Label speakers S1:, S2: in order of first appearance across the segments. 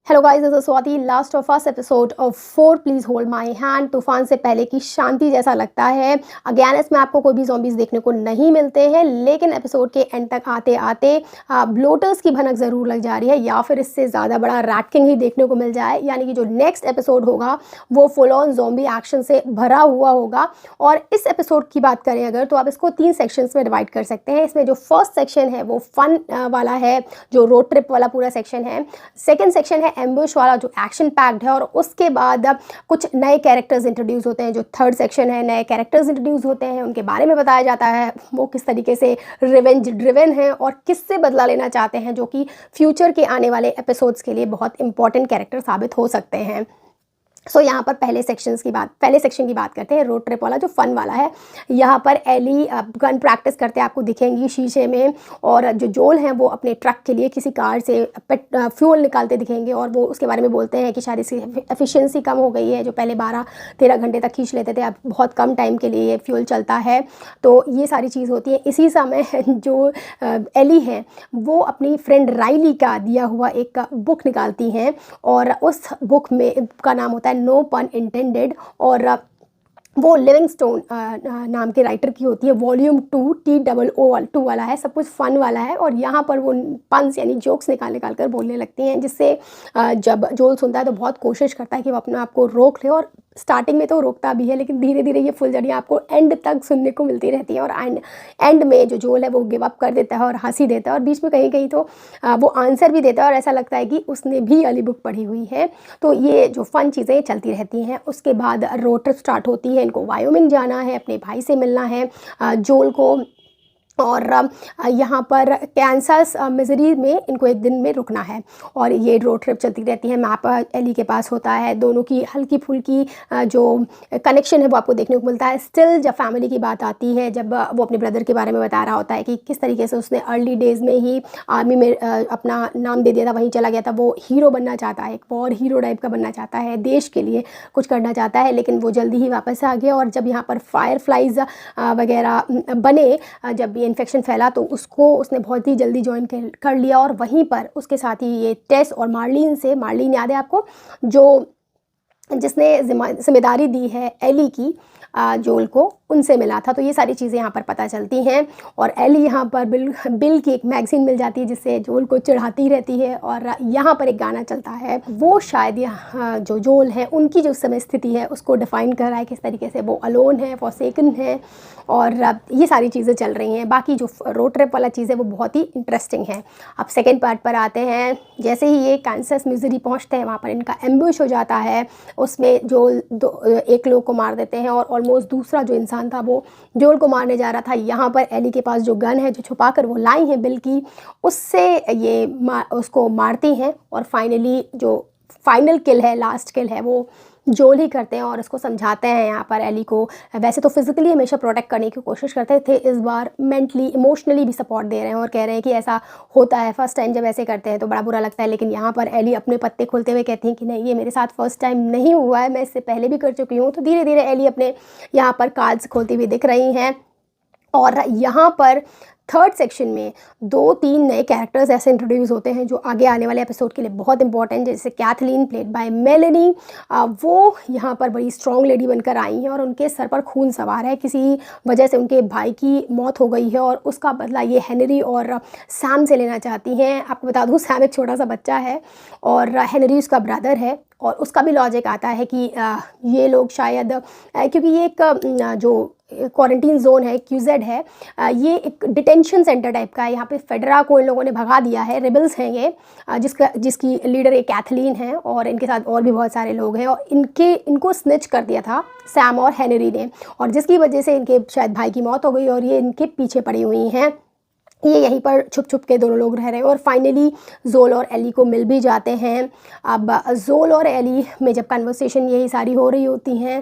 S1: Hello guys, this is Swati. Last और first episode of 4 please hold my hand तूफान से पहले की शांति जैसा लगता है। अगेन इसमें आपको कोई भी ज़ॉम्बीज़ देखने को नहीं मिलते हैं, लेकिन एपिसोड के एंड तक आते आते ब्लोटर्स की भनक ज़रूर लग जा रही है, या फिर इससे ज़्यादा बड़ा रैट किंग ही देखने को मिल जाए। यानी कि जो नेक्स्ट एपिसोड होगा वो फुल ऑन ज़ॉम्बी एक्शन से भरा हुआ होगा। और इस एपिसोड की बात करें अगर, तो आप इसको 3 सेक्शंस में डिवाइड कर सकते हैं। इसमें जो फर्स्ट सेक्शन है वो फन वाला है, जो रोड ट्रिप वाला पूरा सेक्शन है। सेकेंड सेक्शन है एम्बुश वाला, जो एक्शन पैक्ड है। और उसके बाद कुछ नए कैरेक्टर्स इंट्रोड्यूस होते हैं। जो थर्ड सेक्शन है, नए कैरेक्टर्स इंट्रोड्यूस होते हैं, उनके बारे में बताया जाता है, वो किस तरीके से रिवेंज ड्रिवन है और किससे बदला लेना चाहते हैं, जो कि फ्यूचर के आने वाले एपिसोड्स के लिए बहुत इंपॉर्टेंट कैरेक्टर साबित हो सकते हैं। सो यहाँ पर पहले सेक्शन की बात करते हैं, रोड ट्रिप वाला जो फन वाला है। यहाँ पर एली गन प्रैक्टिस करते आपको दिखेंगी शीशे में, और जो जोल हैं वो अपने ट्रक के लिए किसी कार से फ्यूल निकालते दिखेंगे, और वो उसके बारे में बोलते हैं कि शायद इसकी एफिशिएंसी कम हो गई है। जो पहले 12-13 घंटे तक खींच लेते थे, अब बहुत कम टाइम के लिए ये फ्यूल चलता है। तो ये सारी चीज़ होती है। इसी समय जो एली हैं वो अपनी फ्रेंड राइली का दिया हुआ एक बुक निकालती हैं, और उस बुक में का नाम होता है नो पन इंटेंडेड, और वो लिविंगस्टोन नाम के राइटर की होती है। वॉल्यूम 2 TOO2 वाला है, सब कुछ फन वाला है। और यहाँ पर वो पंस यानी जोक्स निकाल कर बोलने लगती हैं, जिससे जब जोल सुनता है तो बहुत कोशिश करता है कि वो अपने आप को रोक ले। और स्टार्टिंग में तो रोकता भी है, लेकिन धीरे धीरे ये फुलझड़ियाँ आपको एंड तक सुनने को मिलती रहती हैं। और एंड में जो जोल है वो गिव अप कर देता है और हंसी देता है, और बीच में कहीं कहीं तो वो आंसर भी देता है, और ऐसा लगता है कि उसने भी अली बुक पढ़ी हुई है। तो ये जो फन चीज़ें चलती रहती हैं। उसके बाद रोड ट्रिप स्टार्ट होती है। इनको वायोमिंग जाना है, अपने भाई से मिलना है जोल को, और यहाँ पर कैंसस मिजरी में इनको एक दिन में रुकना है। और ये रोड ट्रिप चलती रहती है। मैप एली के पास होता है, दोनों की हल्की फुल्की जो कनेक्शन है वो आपको देखने को मिलता है। स्टिल जब फैमिली की बात आती है, जब वो अपने ब्रदर के बारे में बता रहा होता है कि किस तरीके से उसने अर्ली डेज़ में ही आर्मी में अपना नाम दे दिया था, वहीं चला गया था। वो हीरो बनना चाहता है, एक वॉर हीरो टाइप का बनना चाहता है, देश के लिए कुछ करना चाहता है, लेकिन वो जल्दी ही वापस आ गया। और जब यहाँ पर फायर फ्लाइज वगैरह बने, जब इन्फेक्शन फैला, तो उसने बहुत ही जल्दी ज्वाइन कर लिया। और वहीं पर उसके साथ ही ये टेस और मार्लिन याद है आपको, जो जिसने जिम्मेदारी दी है एली की जोल को, उनसे मिला था। तो ये सारी चीज़ें यहाँ पर पता चलती हैं। और एली यहाँ पर बिल की एक मैगज़ीन मिल जाती है, जिससे जोल को चिढ़ाती रहती है। और यहाँ पर एक गाना चलता है, वो शायद यहाँ जो जोल है उनकी जो समय स्थिति है उसको डिफ़ाइन कर रहा है, किस तरीके से वो अलोन है, फॉरसेकन है। और ये सारी चीज़ें चल रही हैं। बाकी जो रोड ट्रिप वाला चीज़ है वो बहुत ही इंटरेस्टिंग है। अब सेकेंड पार्ट पर आते हैं। जैसे ही ये कैंसस मिजरी पहुँचते हैं, वहाँ पर इनका एम्बुश हो जाता है। उसमें जोल एक लोग को मार देते हैं, और ऑलमोस्ट दूसरा जो इंसान था वो जोल को मारने जा रहा था। यहाँ पर एली के पास जो गन है, जो छुपा कर वो लाई है बिल की, उससे ये उसको मारती हैं। और फाइनली जो फाइनल किल है, लास्ट किल है, वो जोल ही करते हैं। और उसको समझाते हैं यहाँ पर एली को। वैसे तो फिजिकली हमेशा प्रोटेक्ट करने की कोशिश करते थे, इस बार मेंटली इमोशनली भी सपोर्ट दे रहे हैं, और कह रहे हैं कि ऐसा होता है, फर्स्ट टाइम जब ऐसे करते हैं तो बड़ा बुरा लगता है। लेकिन यहाँ पर एली अपने पत्ते खोलते हुए कहती हैं कि नहीं, ये मेरे साथ फर्स्ट टाइम नहीं हुआ है, मैं इससे पहले भी कर चुकी हूँ। तो धीरे धीरे एली अपने यहाँ पर कार्ड्स खोलती हुई दिख रही हैं। और यहाँ पर थर्ड सेक्शन में 2-3 नए कैरेक्टर्स ऐसे इंट्रोड्यूस होते हैं जो आगे आने वाले एपिसोड के लिए बहुत इंपॉर्टेंट, जैसे कैथलीन प्लेड बाय मेलेनी। वो यहाँ पर बड़ी स्ट्रॉन्ग लेडी बनकर आई हैं, और उनके सर पर खून सवार है। किसी वजह से उनके भाई की मौत हो गई है, और उसका बदला ये हेनरी और सैम से लेना चाहती हैं। आपको बता दूँ, सैम एक छोटा सा बच्चा है और हेनरी उसका ब्रदर है। और उसका भी लॉजिक आता है कि ये लोग शायद क्योंकि ये एक जो क्वारंटीन जोन है, QZ है, ये एक डिटेंशन सेंटर टाइप का है। यहाँ पे फेडरा को इन लोगों ने भगा दिया है, रिबल्स हैं ये, जिसकी लीडर एक कैथलीन है, और इनके साथ और भी बहुत सारे लोग हैं। और इनको स्निच कर दिया था सैम और हेनरी ने, और जिसकी वजह से इनके शायद भाई की मौत हो गई, और ये इनके पीछे पड़ी हुई हैं। ये यहीं पर छुप छुप के दोनों लोग रह रहे हैं। और फाइनली जोल और एली को मिल भी जाते हैं। अब जोल और एली में जब कन्वर्सेशन यही सारी हो रही होती हैं,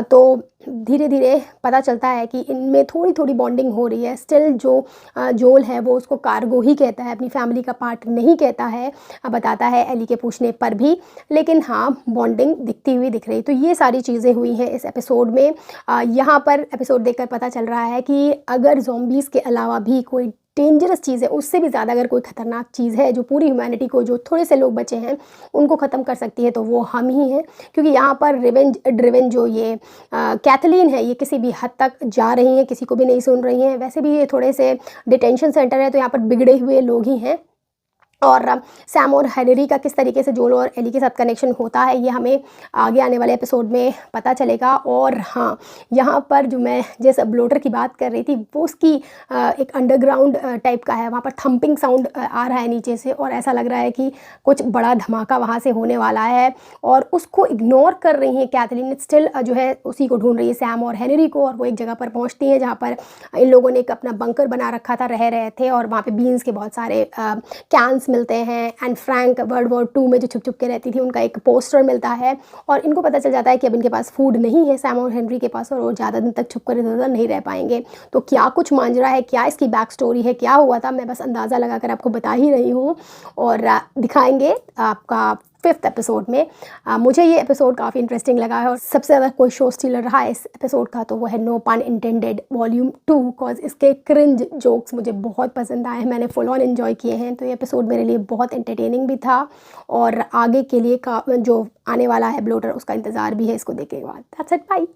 S1: तो धीरे धीरे पता चलता है कि इनमें थोड़ी थोड़ी बॉन्डिंग हो रही है। स्टिल जो जोल है वो उसको कार्गो ही कहता है, अपनी फैमिली का पार्ट नहीं कहता है, बताता है एली के पूछने पर भी, लेकिन हाँ बॉन्डिंग दिखती हुई दिख रही। तो ये सारी चीज़ें हुई हैं इस एपिसोड में। यहाँ पर एपिसोड देखकर पता चल रहा है कि अगर ज़ॉम्बीज़ के अलावा भी कोई डेंजरस चीज़ है, उससे भी ज़्यादा अगर कोई ख़तरनाक चीज़ है जो पूरी ह्यूमैनिटी को, जो थोड़े से लोग बचे हैं उनको ख़त्म कर सकती है, तो वो हम ही हैं। क्योंकि यहाँ पर रिवेंज ड्रिवन जो ये कैथलीन है, ये किसी भी हद तक जा रही हैं, किसी को भी नहीं सुन रही हैं। वैसे भी ये थोड़े से डिटेंशन सेंटर है, तो यहाँ पर बिगड़े हुए लोग ही हैं। और सैम और हेनरी का किस तरीके से जोल और एली के साथ कनेक्शन होता है, ये हमें आगे आने वाले एपिसोड में पता चलेगा। और हाँ, यहाँ पर जो मैं जिस ब्लोटर की बात कर रही थी, वो उसकी एक अंडरग्राउंड टाइप का है। वहाँ पर थंपिंग साउंड आ रहा है नीचे से, और ऐसा लग रहा है कि कुछ बड़ा धमाका वहाँ से होने वाला है। और उसको इग्नोर कर रही हैं कैथलीन, स्टिल जो है उसी को ढूंढ रही है, सैम और हेनरी को। और वो एक जगह पर पहुँचती हैं जहाँ पर इन लोगों ने एक अपना बंकर बना रखा था, रह रहे थे, और वहाँ पर बीन्स के बहुत सारे कैंस मिलते हैं। एंड फ्रैंक वर्ल्ड वॉर 2 में जो छुप छुप के रहती थी, उनका एक पोस्टर मिलता है। और इनको पता चल जाता है कि अब इनके पास फूड नहीं है, सैम और हेनरी के पास, और वो ज़्यादा दिन तक छुप कर इधर उधर नहीं रह पाएंगे। तो क्या कुछ मांजरा है, क्या इसकी बैक स्टोरी है, क्या हुआ था, मैं बस अंदाज़ा लगाकर आपको बता ही रही हूँ। और दिखाएंगे आपका 5th एपिसोड में। मुझे ये एपिसोड काफ़ी इंटरेस्टिंग लगा है, और सबसे ज़्यादा कोई शो स्टीलर रहा है इस एपिसोड का, तो वो है no pun intended volume 2, because इसके क्रिंज जोक्स मुझे बहुत पसंद आए हैं, मैंने फुल ऑन एंजॉय किए हैं। तो ये एपिसोड मेरे लिए बहुत एंटरटेनिंग भी था, और आगे के लिए का जो आने वाला है ब्लोटर, उसका इंतज़ार भी है इसको देखने के बाद। That's it, bye.